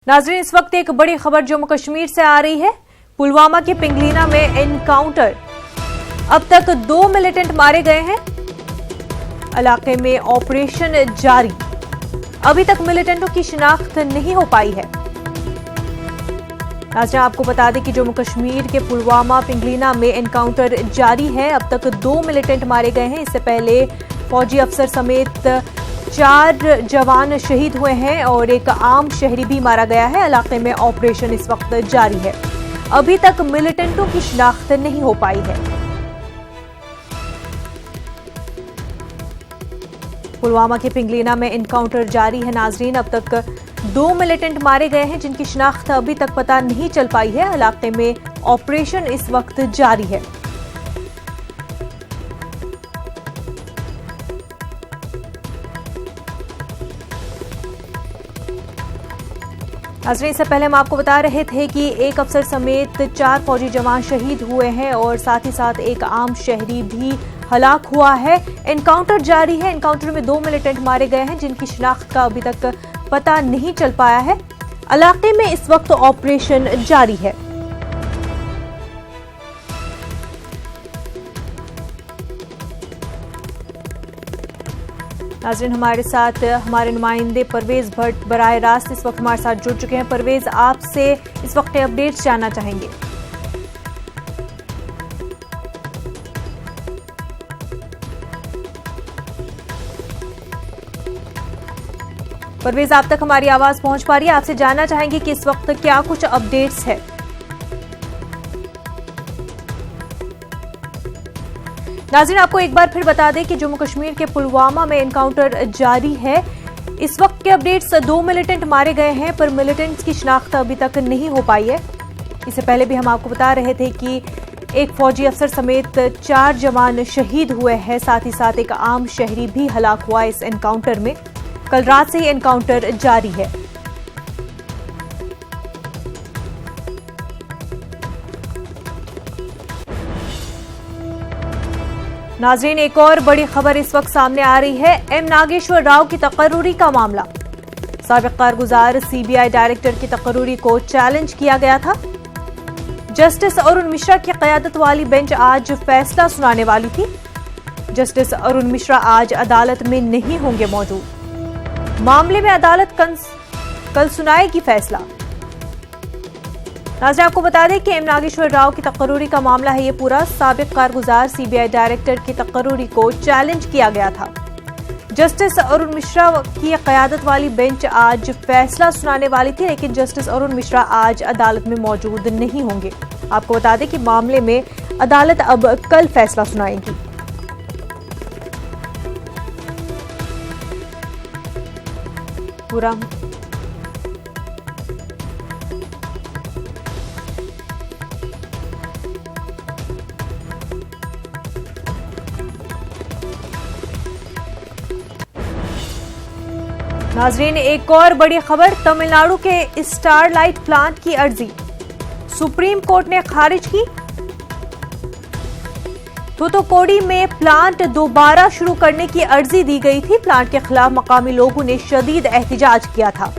नाज़रीन, इस वक्त एक बड़ी खबर जम्मू कश्मीर से आ रही है। पुलवामा के पिंगलीना में एनकाउंटर, अब तक 2 मिलिटेंट मारे गए हैं। इलाके में ऑपरेशन जारी, अभी तक मिलिटेंटों की शिनाख्त नहीं हो पाई है। नाज़रीन, आपको बता दें कि जम्मू कश्मीर के पुलवामा पिंगलीना में एनकाउंटर जारी है। अब तक 2 मिलिटेंट मारे गए हैं। इससे पहले फौजी अफसर समेत 4 जवान शहीद हुए हैं और एक आम शहरी भी मारा गया है। इलाके में ऑपरेशन इस वक्त जारी है। अभी तक मिलिटेंटों की शिनाख्त नहीं हो पाई है। पुलवामा के पिंगलीना में एनकाउंटर जारी है। नाजरीन, अब तक 2 मिलिटेंट मारे गए हैं जिनकी शिनाख्त अभी तक पता नहीं चल पाई है। इलाके में ऑपरेशन इस वक्त जारी है। नाज़रीन, इससे पहले हम आपको बता रहे थे कि एक अफसर समेत 4 फौजी जवान शहीद हुए हैं और साथ ही साथ एक आम शहरी भी हलाक हुआ है। एनकाउंटर जारी है। एनकाउंटर में 2 मिलिटेंट मारे गए हैं जिनकी शिनाख्त का अभी तक पता नहीं चल पाया है। इलाके में इस वक्त ऑपरेशन जारी है। नाज़रीन, हमारे साथ हमारे नुमाइंदे परवेज भट्ट बराह रास्त इस वक्त हमारे साथ जुड़ चुके हैं। परवेज, आपसे इस वक्त अपडेट्स जानना चाहेंगे। परवेज, आप तक हमारी आवाज पहुंच पा रही है? आपसे जानना चाहेंगे कि इस वक्त क्या कुछ अपडेट्स है। नाज़रीन, आपको एक बार फिर बता दें कि जम्मू कश्मीर के पुलवामा में एनकाउंटर जारी है। इस वक्त के अपडेट्स 2 मिलिटेंट मारे गए हैं, पर मिलिटेंट्स की शिनाख्त अभी तक नहीं हो पाई है। इससे पहले भी हम आपको बता रहे थे कि एक फौजी अफसर समेत 4 जवान शहीद हुए हैं। साथ ही साथ एक आम शहरी भी हलाक हुआ इस एनकाउंटर में। कल रात से ही एनकाउंटर जारी है। नाज़रीन, एक और बड़ी खबर इस वक्त सामने आ रही है। एम नागेश्वर राव की तकर्रुरी का मामला। साबिक कारगुजार सीबीआई डायरेक्टर की तकर्रुरी को चैलेंज किया गया था। जस्टिस अरुण मिश्रा की क़यादत वाली बेंच आज फैसला सुनाने वाली थी। जस्टिस अरुण मिश्रा आज अदालत में नहीं होंगे मौजूद। मामले में अदालत कल सुनाएगी फैसला। नाज़रीन, आपको बता दें कि एम नागेश्वर राव की तकर्रुरी का मामला है ये पूरा। साबिक कारगुजार सीबीआई डायरेक्टर की तकर्रुरी को चैलेंज किया गया था। जस्टिस अरुण मिश्रा की क़यादत वाली बेंच आज फैसला सुनाने वाली थी, लेकिन जस्टिस अरुण मिश्रा आज अदालत में मौजूद नहीं होंगे। आपको बता दें कि मामले में अदालत अब कल फैसला सुनाएगी। पूरा नाज़रीन, एक और बड़ी खबर। तमिलनाडु के स्टारलाइट प्लांट की अर्जी सुप्रीम कोर्ट ने खारिज की। थूथुकुडी में प्लांट दोबारा शुरू करने की अर्जी दी गई थी। प्लांट के खिलाफ मकामी लोगों ने शदीद एहतजाज किया था।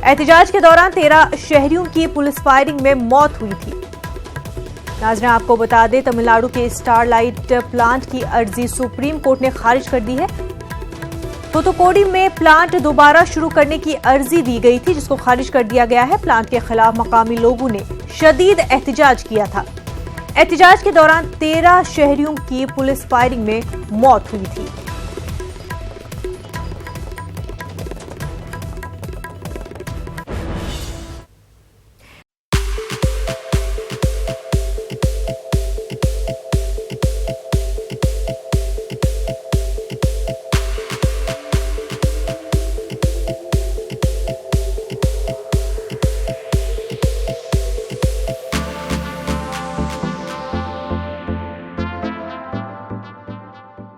एहतजाज के दौरान 13 शहरियों की पुलिस फायरिंग में मौत हुई थी। नाज़रीन, आपको बता दें, तमिलनाडु के स्टारलाइट प्लांट की अर्जी सुप्रीम कोर्ट ने खारिज कर दी है। थूथुकुडी में प्लांट दोबारा शुरू करने की अर्जी दी गई थी, जिसको खारिज कर दिया गया है। प्लांट के खिलाफ मकामी लोगों ने शदीद एहतजाज किया था। एहतजाज के दौरान 13 शहरियों की पुलिस फायरिंग में मौत हुई थी।